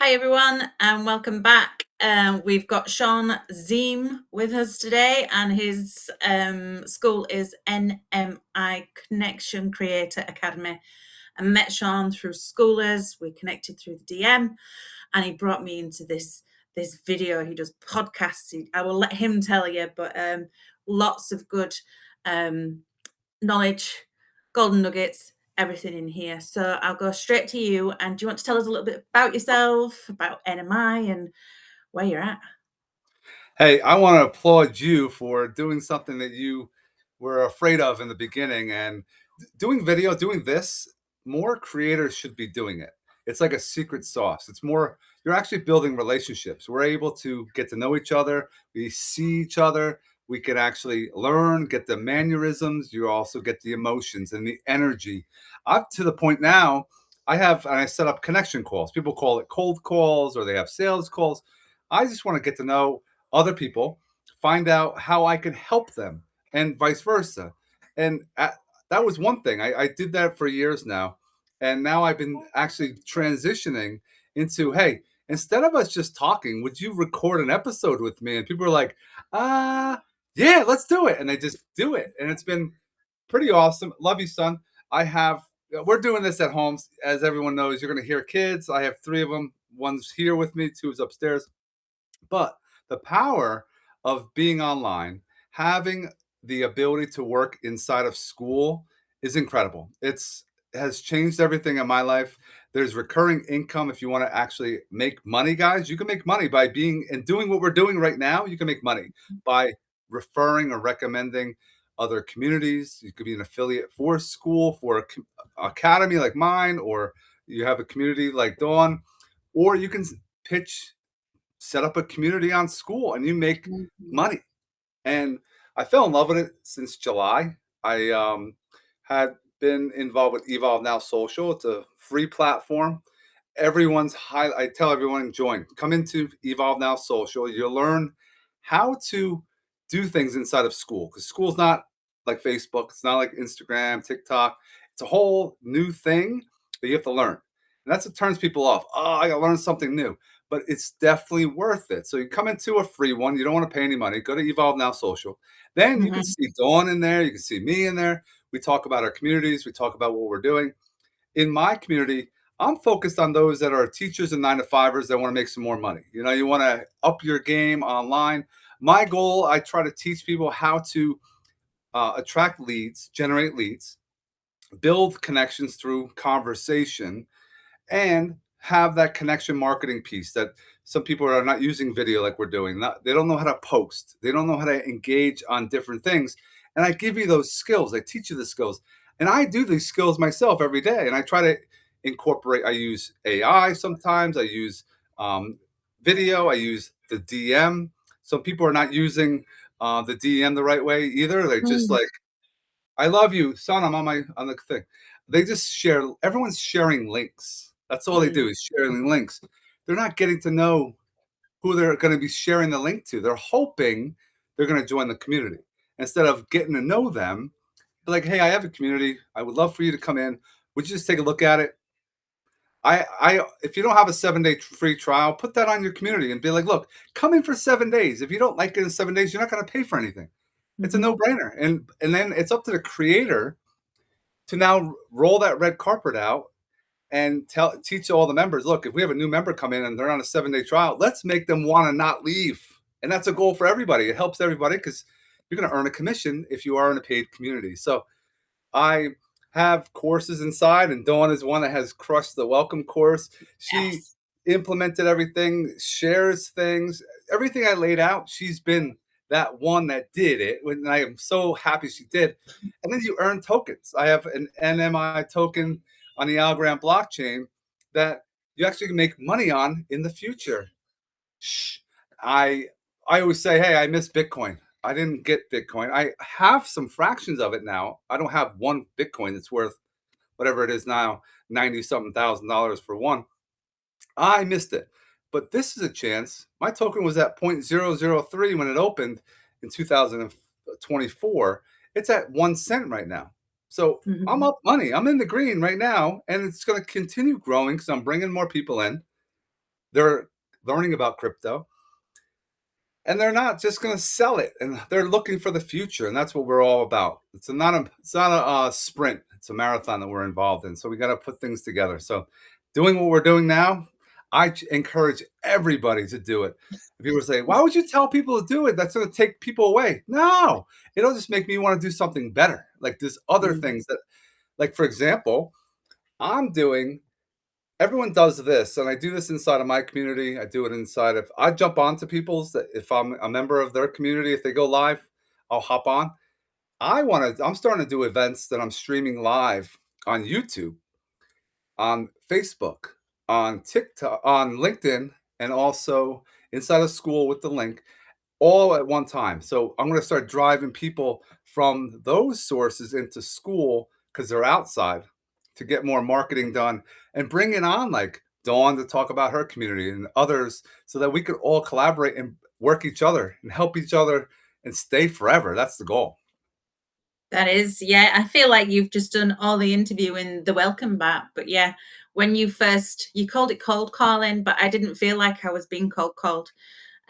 Hi everyone, and welcome back. We've got Sean Zeem with us today, and his school is NMI Connection Creator Academy. I met Sean through Schoolers. We connected through the DM, and he brought me into this video. He does podcasts. I will let him tell you, but lots of good um, knowledge, golden nuggets, everything in here. So I'll go straight to you. And do you want to tell us a little bit about yourself, about NMI, and where you're at? Hey, I want to applaud you for doing something that you were afraid of in the beginning and doing video, doing this. More creators should be doing it. It's like a secret sauce. It's more, you're actually building relationships. We're able to get to know each other. We see each other. We can actually learn, get the mannerisms. You also get the emotions and the energy. Up to the point now, I set up connection calls. People call it cold calls or they have sales calls. I just want to get to know other people, find out how I can help them, and vice versa. That was one thing. I did that for years now. And now I've been actually transitioning into, hey, instead of us just talking, would you record an episode with me? And people are like, yeah, let's do it. And they just do it. And it's been pretty awesome. Love you, son. We're doing this at home. As everyone knows, you're going to hear kids. I have three of them. One's here with me, two is upstairs. But the power of being online, having the ability to work inside of school is incredible. It has changed everything in my life. There's recurring income. If you want to actually make money, guys, you can make money by being and doing what we're doing right now. You can make money by referring or recommending other communities. You could be an affiliate for a school, for academy like mine, or you have a community like Dawn, or you can pitch set up a community on school and you make Mhm. money. And I fell in love with it since July. I had been involved with Evolve Now Social. It's a free platform. I tell everyone, join. Come into Evolve Now Social. You'll learn how to do things inside of school because school's not like Facebook. It's not like Instagram, TikTok. It's a whole new thing that you have to learn. And that's what turns people off. Oh, I got to learn something new. But it's definitely worth it. So you come into a free one. You don't want to pay any money. Go to Evolve Now Social. Then you can Mhm. see Dawn in there. You can see me in there. We talk about our communities. We talk about what we're doing. In my community, I'm focused on those that are teachers and 9 to 5ers that want to make some more money. You want to up your game online. My goal, I try to teach people how to attract leads, generate leads, build connections through conversation, and have that connection marketing piece that some people are not using video like we're doing. They don't know how to post. They don't know how to engage on different things. And I give you those skills. I teach you the skills. And I do these skills myself every day. And I try to incorporate, I use AI sometimes. I use video. I use the DM. Some people are not using the DM the right way either. They just Mm. like, I love you, son. I'm on the thing. They just share. Everyone's sharing links. That's all they Mm. do is sharing links. They're not getting to know who they're going to be sharing the link to. They're hoping they're going to join the community instead of getting to know them. Be like, hey, I have a community. I would love for you to come in. Would you just take a look at it? If you don't have a 7 day free trial, put that on your community and be like, look, come in for 7 days. If you don't like it in 7 days, you're not going to pay for anything. It's a Mhm. no brainer. And then it's up to the creator to now roll that red carpet out and teach all the members, look, if we have a new member come in and they're on a 7 day trial, let's make them want to not leave. And that's a goal for everybody. It helps everybody because you're going to earn a commission if you are in a paid community. So I have courses inside, and Dawn is one that has crushed the welcome course. She Yes. implemented everything, shares things, everything I laid out. She's been that one that did it, and I am so happy she did. And then you earn tokens. I have an NMI token on the Algorand blockchain that you actually can make money on in the future. Shh. I I always say, hey, I miss Bitcoin. I didn't get Bitcoin. I have some fractions of it now. I don't have one Bitcoin that's worth whatever it is now, 90 something $1,000 for one. I missed it. But this is a chance. My token was at 0.003 when it opened in 2024. It's at 1 cent right now. So I'm Mhm. up money. I'm in the green right now, and it's going to continue growing because I'm bringing more people in. they're learning about crypto, and they're not just going to sell it, and they're looking for the future, and that's what we're all about. It's not a sprint, it's a marathon that we're involved in, so we got to put things together. So doing what we're doing now, encourage everybody to do it. If people say, why would you tell people to do it? That's going to take people away. No, it'll just make me want to do something better. Like there's other Mm. things that, like for example, I'm doing everyone does this, and I do this inside of my community. I do it inside of I jump onto people's that if I'm a member of their community, if they go live, I'll hop on. I'm starting to do events that I'm streaming live on YouTube, on Facebook, on TikTok, on LinkedIn, and also inside of school with the link all at one time. So I'm going to start driving people from those sources into school because they're outside to get more marketing done and bringing on like Dawn to talk about her community and others so that we could all collaborate and work each other and help each other and stay forever. That's the goal. That is, yeah. I feel like you've just done all the interview in the welcome back. But yeah, when you called it cold calling, but I didn't feel like I was being cold called.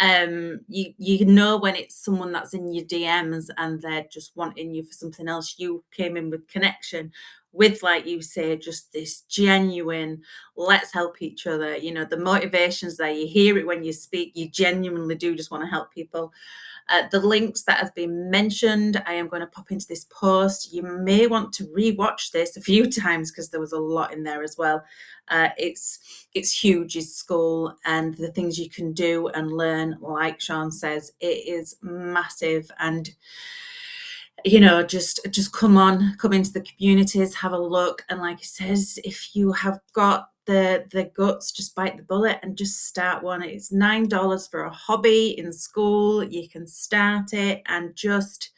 You know when it's someone that's in your DMs and they're just wanting you for something else. You came in with connection, with, like you say, just this genuine let's help each other. You know, the motivations there, you hear it when you speak, you genuinely do just want to help people. The links that have been mentioned, I am going to pop into this post. You may want to rewatch this a few times because there was a lot in there as well. It's huge, his school, and the things you can do and learn. Like Sean says, it is massive. And just come into the communities, have a look, and like he says, if you have got the guts, just bite the bullet and just start one. It's $9 for a hobby in school. You can start it, and just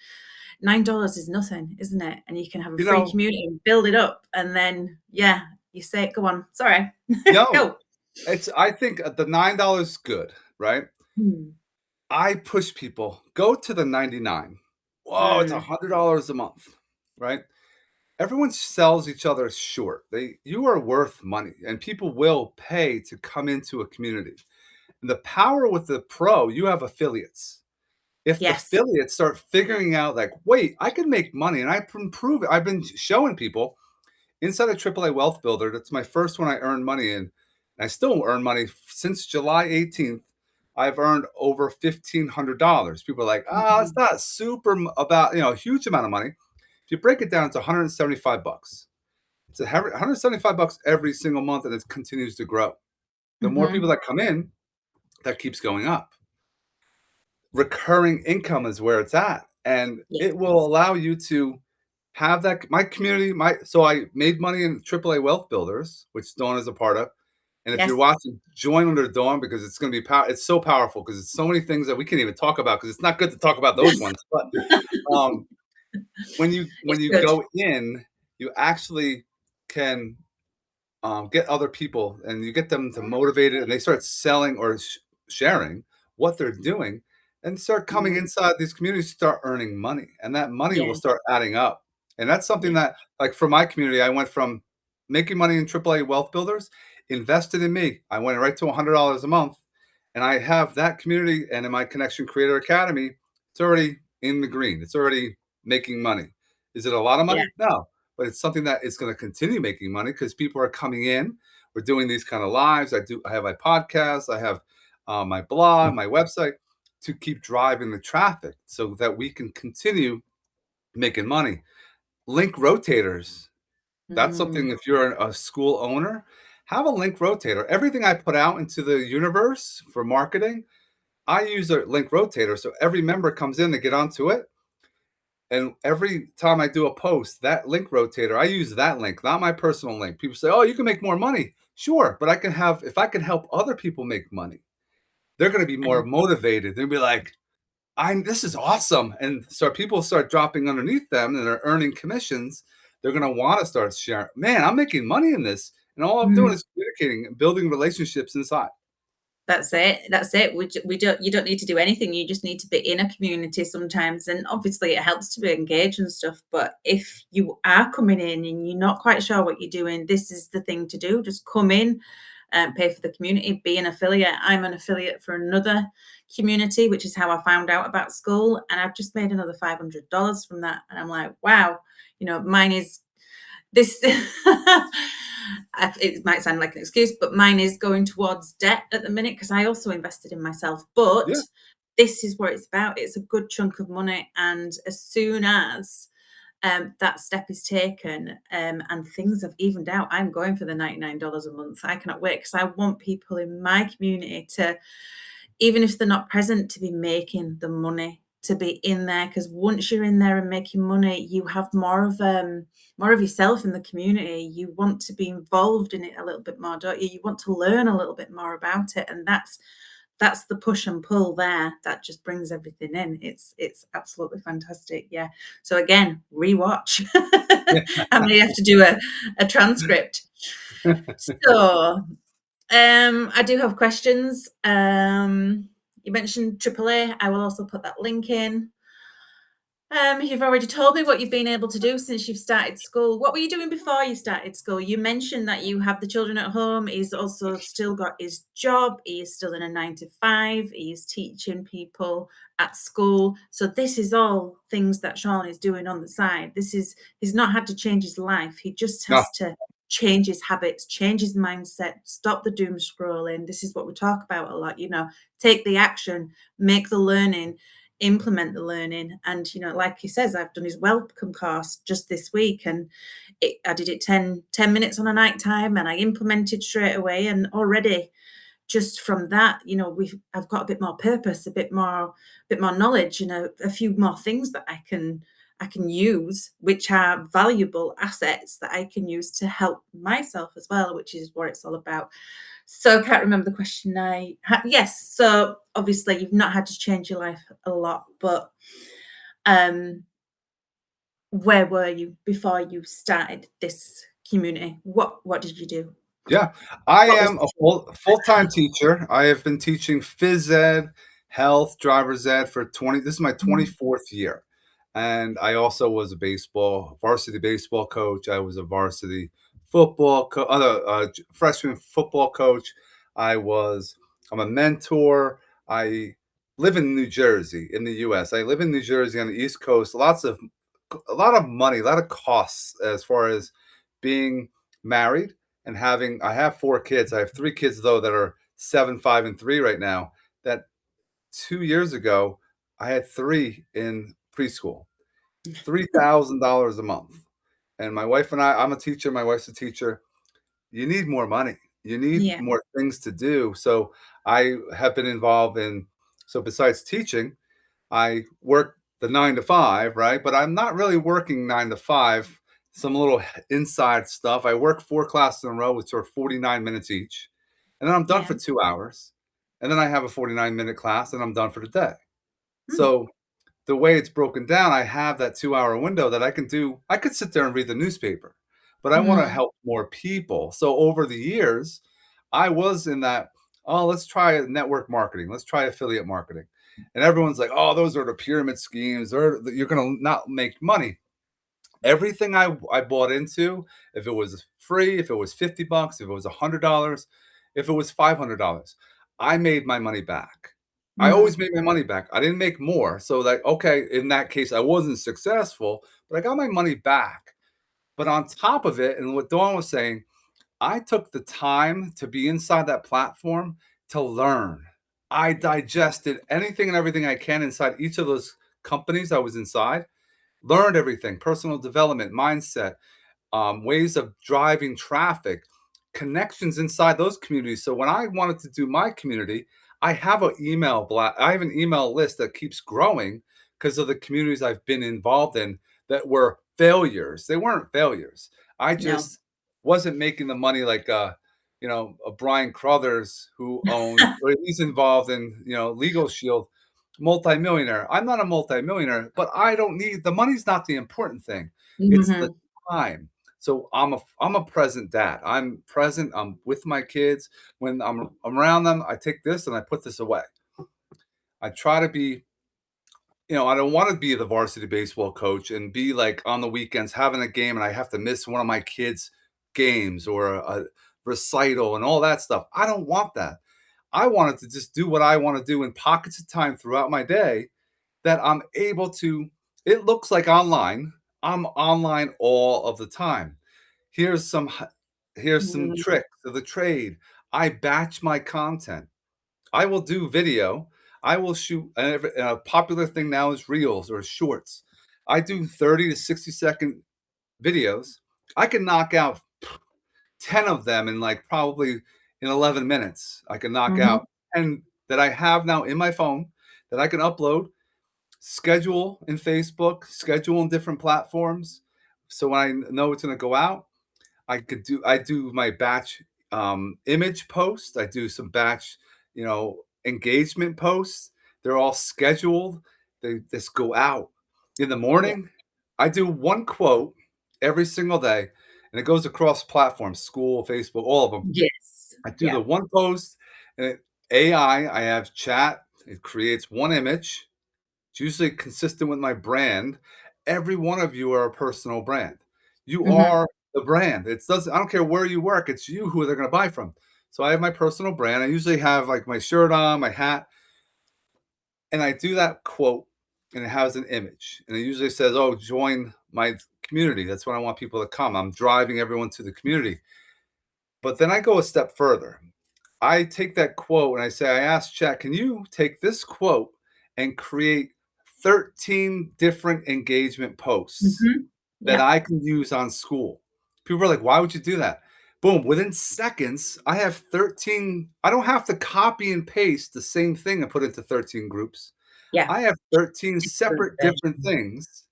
$9 is nothing, isn't it? And you can have a You free know, community and build it up, and then yeah, you say, go on, sorry. no, Go. it's I think the $9 is good, right? Mm. I push people go to the 99. Whoa, it's Mm. $100 a month, right? Everyone sells each other short. You are worth money, and people will pay to come into a community. And the power with the pro, you have affiliates. If the Yes. affiliates start figuring out, like, wait, I can make money, and I can prove it. I've been showing people inside of AAA Wealth Builder. That's my first one I earned money in. And I still earn money since July 18th. I've earned over $1,500. People are like, oh, it's Mhm. not super about, a huge amount of money. If you break it down, it's 175 bucks. It's 175 bucks every single month, and it continues to grow. The more people Mhm. that come in, that keeps going up. Recurring income is where it's at, and it will Yes. allow you to have that. My community, so I made money in AAA Wealth Builders, which Dawn is a part of. And if you're Yes. watching, join under Dawn because it's going to be It's so powerful because it's so many things that we can't even talk about because it's not good to talk about those ones. But um, when It's you good. go in, you actually can get other people and you get them to motivate it and they start selling or sharing what they're doing and start coming Mhm. inside these communities, start earning money, and that money will Yeah. start adding up. And that's something Yeah. that, like for my community, I went from making money in AAA Wealth Builders, invested in me. I went right to $100 a month, and I have that community. And in my Connection Creator Academy, it's already in the green. It's already making money. Is it a lot of Yeah. money? No, but it's something that is going to continue making money because people are coming in. We're doing these kind of lives. I have my podcast. I have my blog, my website to keep driving the traffic so that we can continue making money. Link rotators. That's Mm. something if you're a school owner, have a link rotator. Everything I put out into the universe for marketing, I use a link rotator. So every member comes in to get onto it. And every time I do a post, that link rotator, I use that link, not my personal link. People say, oh, you can make more money. Sure, but if I can help other people make money, they're going to be more And motivated. They'll be like, this is awesome. And so people start dropping underneath them and they're earning commissions. They're going to want to start sharing. Man, I'm making money in this. And all I'm doing mm, is communicating and building relationships inside. that's it. That's it. We don't. You don't need to do anything. You just need to be in a community sometimes, and obviously it helps to be engaged and stuff. But if you are coming in and you're not quite sure what you're doing, this is the thing to do. Just come in, pay for the community, be an affiliate. I'm an affiliate for another community, which is how I found out about school. And I've just made another $500 from that. And I'm like, wow, mine is this. It might sound like an excuse, but mine is going towards debt at the minute because I also invested in myself. But Yeah. this is what it's about. It's a good chunk of money. And as soon as that step is taken and things have evened out, I'm going for the $99 a month. I cannot wait because I want people in my community to, even if they're not present, to be making the money, to be in there. Because once you're in there and making money, you have more of yourself in the community. You want to be involved in it a little bit more, don't you? You want to learn a little bit more about it, and that's the push and pull there that just brings everything in. It's absolutely fantastic. Yeah. So again, rewatch. I may have to do a transcript. So I do have questions. You mentioned AAA. I will also put that link in. You've already told me what you've been able to do since you've started school. What were you doing before you started school? You mentioned that you have the children at home. He's also still got his job. He is still in a 9 to 5. He's teaching people at school. So this is all things that Sean is doing on the side. He's not had to change his life. He just No. has to change his habits, change his mindset, stop the doom scrolling. This is what we talk about a lot, take the action, make the learning, implement the learning. And like he says, I've done his welcome course just this week, and I did it 10 minutes on a night time, and I implemented straight away. And already just from that, I've got a bit more purpose, a bit more knowledge, a few more things that I can use, which are valuable assets that I can use to help myself as well, which is what it's all about. So I can't remember the question I had. Yes. So obviously you've not had to change your life a lot, but where were you before you started this community? What did you do? Yeah, I What was am the a full-time teacher. I have been teaching phys ed, health, driver's ed for 20 this is my Mm, 24th year. And I also was a varsity baseball coach. I was a varsity freshman football coach. I'm a mentor. I live in New Jersey in the US. I live in New Jersey on the East Coast. A lot of money, a lot of costs as far as being married and I have 4 kids. I have 3 kids though that are 7, 5, and 3 right now. That 2 years ago, I had 3 in preschool, $3,000 a month. And my wife and I'm a teacher. My wife's a teacher. You need more money. You need yeah. more things to do. So I have been involved in. So besides teaching, I work the 9 to 5, right? But I'm not really working 9 to 5. Some little inside stuff. I work 4 classes in a row, which are 49 minutes each. And then I'm done Yeah. for 2 hours. And then I have a 49-minute class and I'm done for the day. Mm, So the way it's broken down, I have that 2 hour window that I can do. I could sit there and read the newspaper, but I want to mm, help more people. So over the years, I was in that, oh, let's try network marketing. Let's try affiliate marketing. And everyone's like, oh, those are the pyramid schemes, or you're going to not make money. Everything I bought into, if it was free, if it was $50, if it was $100, if it was $500, I made my money back. I always mm, made my money back. I didn't make more. So like, okay, in that case, I wasn't successful, but I got my money back. But on top of it, and what Dawn was saying, I took the time to be inside that platform to learn. I digested anything and everything I can inside each of those companies I was inside, learned everything, personal development, mindset, ways of driving traffic, connections inside those communities. So when I wanted to do my community, I have an email list that keeps growing because of the communities I've been involved in that were failures. They weren't failures. I no. just wasn't making the money like a Brian Crothers who owns or he's involved in Legal Shield, multimillionaire. I'm not a multimillionaire, but I don't need the money's not the important thing. It's the Mhm. time. So I'm a present dad. I'm present. I'm with my kids. When I'm around them, I take this and I put this away. I try to be, I don't want to be the varsity baseball coach and be like on the weekends having a game and I have to miss one of my kids' games or recital and all that stuff. I don't want that. I wanted to just do what I want to do in pockets of time throughout my day that I'm able to. It looks like online. I'm online all of the time. Here's some here's some Mm, tricks of the trade. I batch my content. I will do video. I will shoot, and a popular thing now is reels or shorts. I do 30 to 60-second videos. I can knock out 10 of them in like probably in 11 minutes. I can knock mhm, out 10 that I have now in my phone that I can upload, schedule in Facebook, schedule in different platforms. So when I know it's going to go out, I do my batch image post. I do some batch, engagement posts. They're all scheduled. They just go out in the yeah, morning. I do one quote every single day, and it goes across platforms, school, Facebook, all of them. yes, I do yeah, the one post, and I have chat. It creates one image. It's usually consistent with my brand. Every one of you are a personal brand. You mhm, are the brand. It doesn't. I don't care where you work. It's you who they're going to buy from. So I have my personal brand. I usually have like my shirt on, my hat, and I do that quote, and it has an image, and it usually says, "Oh, join my community." That's when I want people to come. I'm driving everyone to the community. But then I go a step further. I take that quote and I say, I asked Chat, can you take this quote and create 13 different engagement posts mhm, that yeah, I can use on school? People are like, why would you do that? Boom, within seconds, I have 13. I don't have to copy and paste the same thing and put it into 13 groups. yeah, I have 13 different separate different version. things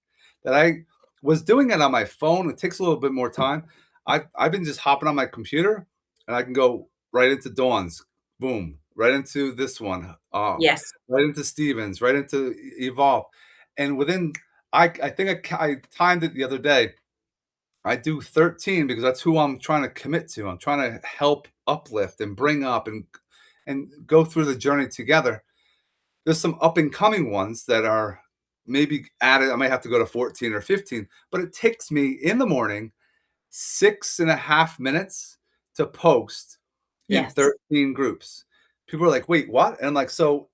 that I was doing it on my phone. It takes a little bit more time. I've been just hopping on my computer and I can go right into Dawn's, boom, right into this one, Yes, right into Stevens, right into Evolve. And within, I think I timed it the other day. I do 13 because that's who I'm trying to commit to. I'm trying to help uplift and bring up and go through the journey together. There's some up and coming ones that are maybe added. I might have to go to 14 or 15, but it takes me in the morning 6.5 minutes to post in yes, 13 groups. People are like, wait, what? And I'm like, so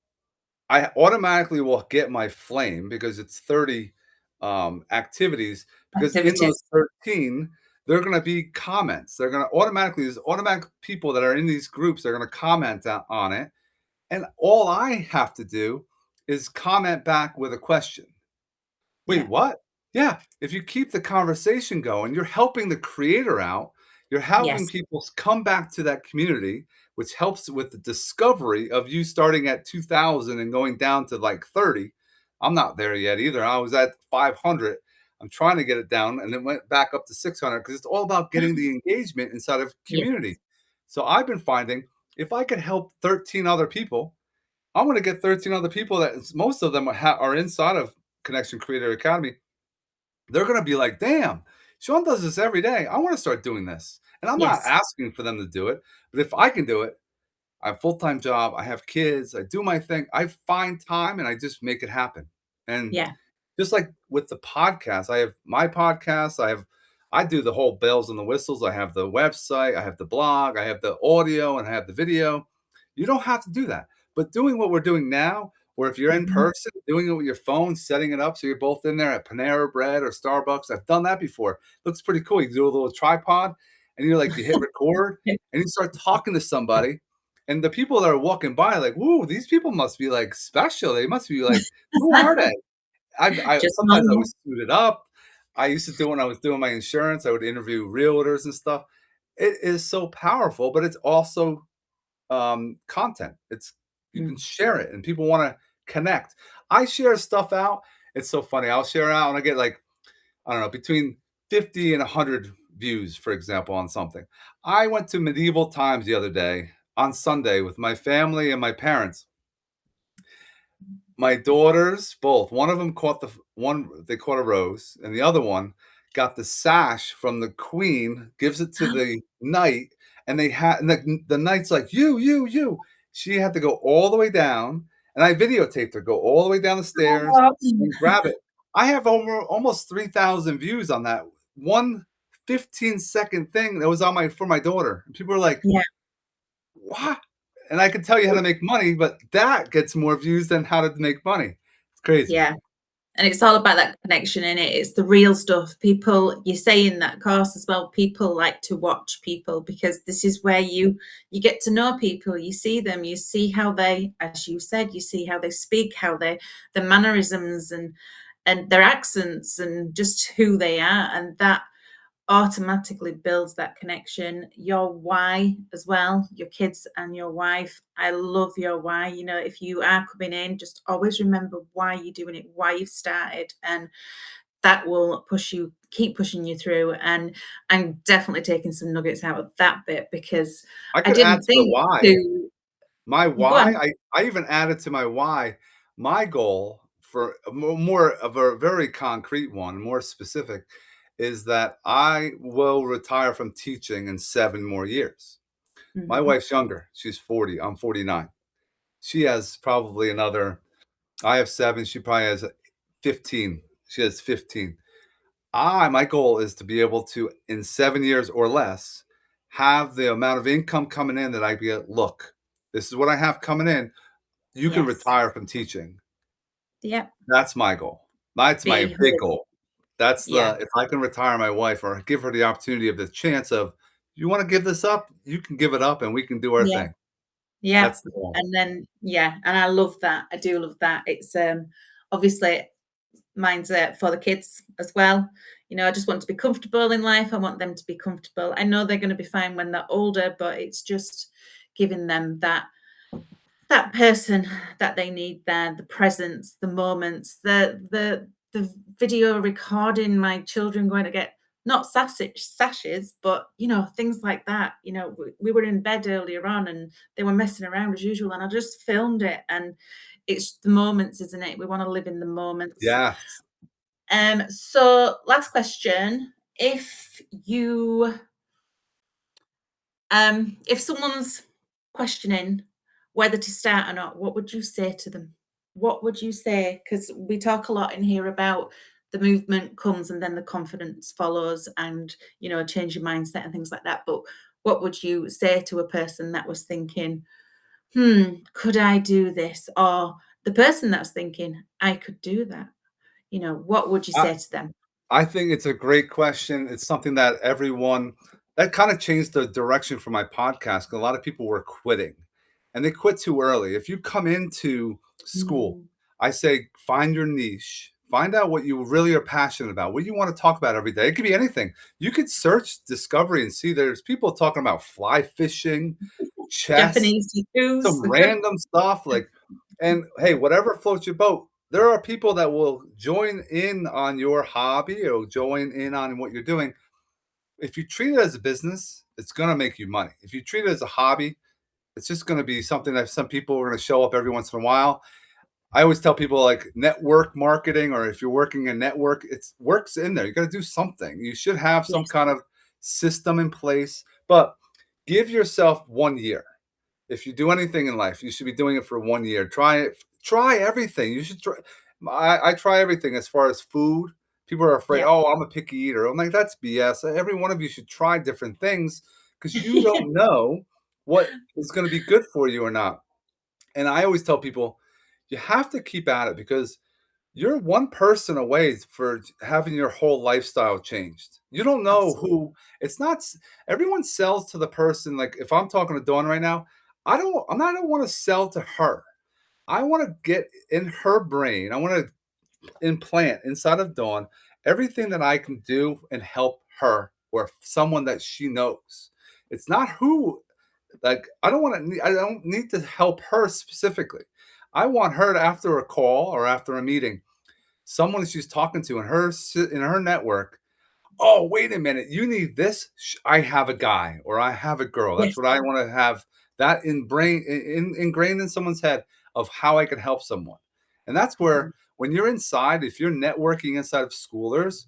I automatically will get my flame because it's 30 activities. Because in those activities, 13, there are going to be comments. They're going to automatically, there's automatic people that are in these groups. They're going to comment on it. And all I have to do is comment back with a question. Wait, yeah, what? Yeah, if you keep the conversation going, you're helping the creator out. You're helping yes, people come back to that community, which helps with the discovery of you starting at 2,000 and going down to like 30. I'm not there yet either. I was at 500. I'm trying to get it down and then went back up to 600 because it's all about getting the engagement inside of yes, community. So I've been finding if I can help 13 other people, I'm going to get 13 other people that most of them are inside of Connection Creator Academy. They're going to be like, damn, Sean does this every day. I want to start doing this. And I'm not yes, asking for them to do it, but if I can do it, I have a full-time job, I have kids, I do my thing, I find time and I just make it happen. And yeah, just like with the podcast, I have my podcast, I do the whole bells and the whistles. I have the website, I have the blog, I have the audio, and I have the video. You don't have to do that. But doing what we're doing now, or if you're in mhm, person, doing it with your phone, setting it up so you're both in there at Panera Bread or Starbucks. I've done that before. Looks pretty cool. You do a little tripod and you hit record and you start talking to somebody. And the people that are walking by are like, woo, these people must be like special. They must be like, who are they? I just sometimes I normal, was suited up. I used to do when I was doing my insurance, I would interview realtors and stuff. It is so powerful, but it's also content. It's you can mm, share it and people want to connect. I share stuff out. It's so funny. I'll share out and I get like, I don't know, between 50 and 100 views, for example, on something. I went to medieval times the other day on Sunday with my family and my parents. My daughters, both. One of them caught the one. They caught a rose, and the other one got the sash from the queen. Gives it to the knight, and they had. And the knight's like, you. She had to go all the way down, and I videotaped her go all the way down the stairs oh, and grab it. I have over almost 3,000 views on that one 15-second thing that was on my for my daughter. And people were like, Yeah. "What?" And I can tell you how to make money, but that gets more views than how to make money. It's crazy. Yeah. And it's all about that connection in it. It's the real stuff. People, you say in that course as well, people like to watch people because this is where you get to know people. You see them, you see how they, as you said, you see how they speak, how they their mannerisms and their accents and just who they are. And that automatically builds that connection. Your why as well, your kids and your wife. I love your why. You know, if you are coming in, just always remember why you're doing it, why you've started, and that will keep pushing you through. And I'm definitely taking some nuggets out of that bit because I I could add didn't to the think why. to My go why, on. I even added to my why, my goal for more of a very concrete one, more specific, is that I will retire from teaching in 7 more years. My Mhm. wife's younger. She's 40. I'm 49. She has probably another I have 7, she probably has 15. She has 15. My goal is to be able to, in 7 years or less, have the amount of income coming in that I get, "Look, this is what I have coming in. You can Yes. retire from teaching." Yep. That's my goal. That's my Be big whole. goal. That's Yeah. the if I can retire my wife or give her the opportunity of the chance of, "You wanna give this up? You can give it up, and we can do our Yeah. thing." Yeah. That's the goal. And then yeah, and I love that. I do love that. It's obviously mine's for the kids as well. You know, I just want to be comfortable in life. I want them to be comfortable. I know they're going to be fine when they're older, but it's just giving them that person that they need there, the presence, the moments, the video recording my children going to get not sashes, but you know, things like that. You know, we were in bed earlier on and they were messing around as usual, and I just filmed it. And it's the moments, isn't it? We want to live in the moments. Yes. So last question. If someone's questioning whether to start or not, what would you say to them? What would you say? Because we talk a lot in here about the movement comes and then the confidence follows and, you know, change your mindset and things like that. But what would you say to a person that was thinking, could I do this? Or the person that's thinking, I could do that. You know, what would you I say to them? I think it's a great question. It's something that everyone that kind of changed the direction for my podcast. 'Cause a lot of people were quitting, and they quit too early. If you come into school, Mm, I say find your niche. Find out what you really are passionate about, what you want to talk about every day. It could be anything. You could search Discovery and see there's people talking about fly fishing, chess, Japanese tattoos. some random stuff like and hey, whatever floats your boat. There are people that will join in on your hobby or join in on what you're doing. If you treat it as a business, it's going to make you money. If you treat it as a hobby, it's just going to be something that some people are going to show up every once in a while. I always tell people like network marketing, or if you're working a network, it's works in there. You got to do something. You should have some Yes, kind of system in place, but give yourself 1 year. If you do anything in life, you should be doing it for 1 year. Try it. Try everything. You should try. I try everything as far as food. People are afraid. yeah. Oh, I'm a picky eater. I'm like, that's BS. Every one of you should try different things because you Yeah, don't know what is going to be good for you or not. And I always tell people, you have to keep at it because you're one person away for having your whole lifestyle changed. You don't know absolutely. who it's not everyone sells to the person. Like if I'm talking to Dawn right now, I don't want to sell to her. I want to get in her brain. I want to implant inside of Dawn everything that I can do and help her or someone that she knows. It's not who like I don't need to help her specifically. I want her to after a call or after a meeting someone she's talking to in her network. Oh, wait a minute, you need this. I have a guy or I have a girl. That's Yes. what I want to have that ingrained in someone's head of how I can help someone. And that's where Mhm. when you're inside, if you're networking inside of schoolers,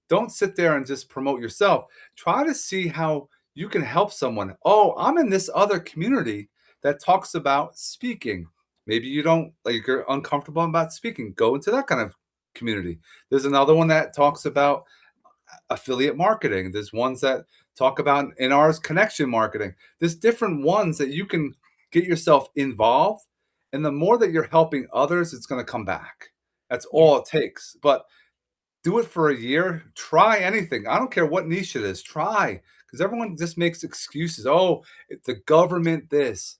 don't sit there and just promote yourself. Try to see how you can help someone. Oh, I'm in this other community that talks about speaking. Maybe you don't like you're uncomfortable about speaking. Go into that kind of community. There's another one that talks about affiliate marketing. There's ones that talk about, in ours, connection marketing. There's different ones that you can get yourself involved. And the more that you're helping others, it's going to come back. That's Yeah. all it takes. But do it for a year. Try anything. I don't care what niche it is. Try, because everyone just makes excuses. Oh, the government, this,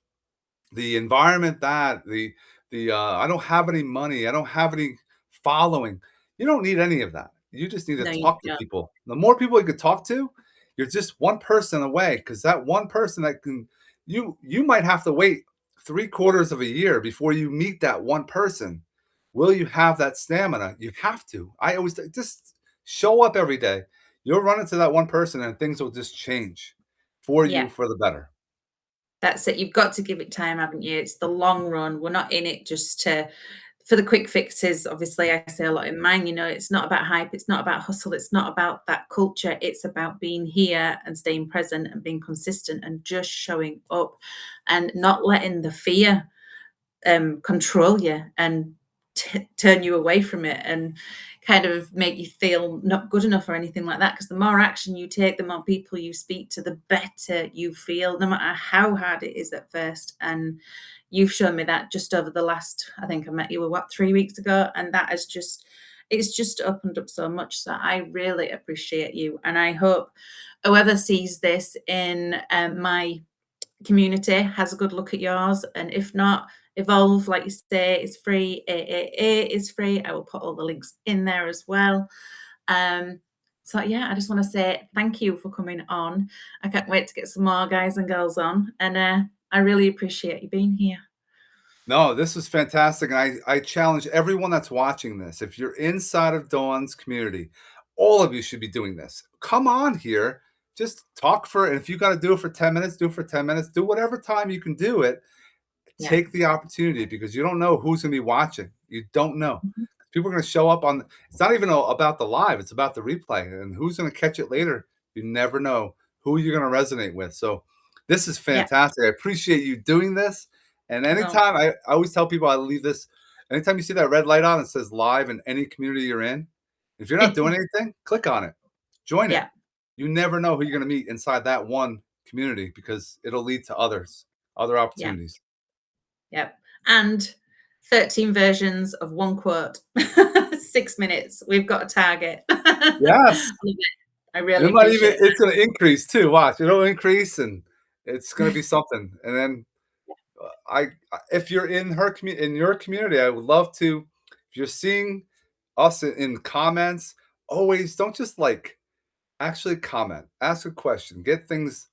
the environment, that, the I don't have any money. I don't have any following. You don't need any of that. You just need to No, you talk to don't. people. The more people you could talk to, you're just one person away. Because that one person that can, you might have to wait 3/4 of a year before you meet that one person. Will you have that stamina? You have to. I always just show up every day. You'll run into that one person, and things will just change for Yeah. you for the better. That's it. You've got to give it time, haven't you? It's the long run. We're not in it just to for the quick fixes. Obviously, I say a lot in mine, it's not about hype, it's not about hustle, it's not about that culture. It's about being here and staying present and being consistent and just showing up and not letting the fear control you and turn you away from it and kind of make you feel not good enough or anything like that. Because the more action you take, the more people you speak to, the better you feel, no matter how hard it is at first. And you've shown me that just over the last, I think I met you, what, 3 weeks ago? And that has just, it's just opened up so much. So I really appreciate you. And I hope whoever sees this in my community has a good look at yours. And if not, Evolve, like you say, is free. AAA is free. I will put all the links in there as well. So yeah, I just want to say thank you for coming on. I can't wait to get some more guys and girls on, and I really appreciate you being here. No, this was fantastic. And I challenge everyone that's watching this. If you're inside of Dawn's community, all of you should be doing this. Come on here. Just talk for, and if you got to do it for 10 minutes, do it for 10 minutes. Do whatever time you can do it. Yeah. Take the opportunity, because you don't know who's going to be watching. You don't know. Mhm. People are going to show up on, it's not even about the live, it's about the replay and who's going to catch it later. You never know who you're going to resonate with. So this is Yeah. fantastic. I appreciate you doing this. And No. anytime, I always tell people, I leave this, anytime you see that red light on, it says live in any community you're in. If you're not doing anything, click on it, join it. Yeah. You never know who you're going to meet inside that one community, because it'll lead to other Yeah. opportunities. Yep. And 13 versions of one quote. 6 minutes. We've got a target. Yes. I And really it might even, appreciate it's gonna increase too. Watch, it'll increase, and it's gonna be something. And then if you're in in your community, I would love to. If you're seeing us in comments, always don't just like, actually comment, ask a question, get things,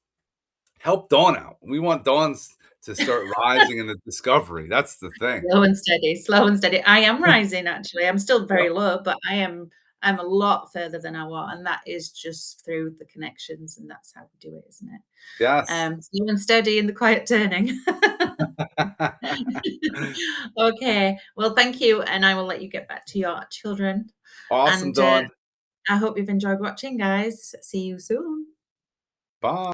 help Dawn out. We want Dawn's to start rising in the discovery. That's the thing. slow and steady, slow and steady. I am rising actually. I'm still Yep. very low, but I'm a lot further than I was, and that is just through the connections, and that's how we do it, isn't it? Yes. Slow and steady in the quiet turning. Okay. Well, thank you, and I will let you get back to your children. Awesome, And Dawn. I hope you've enjoyed watching, guys. See you soon. Bye.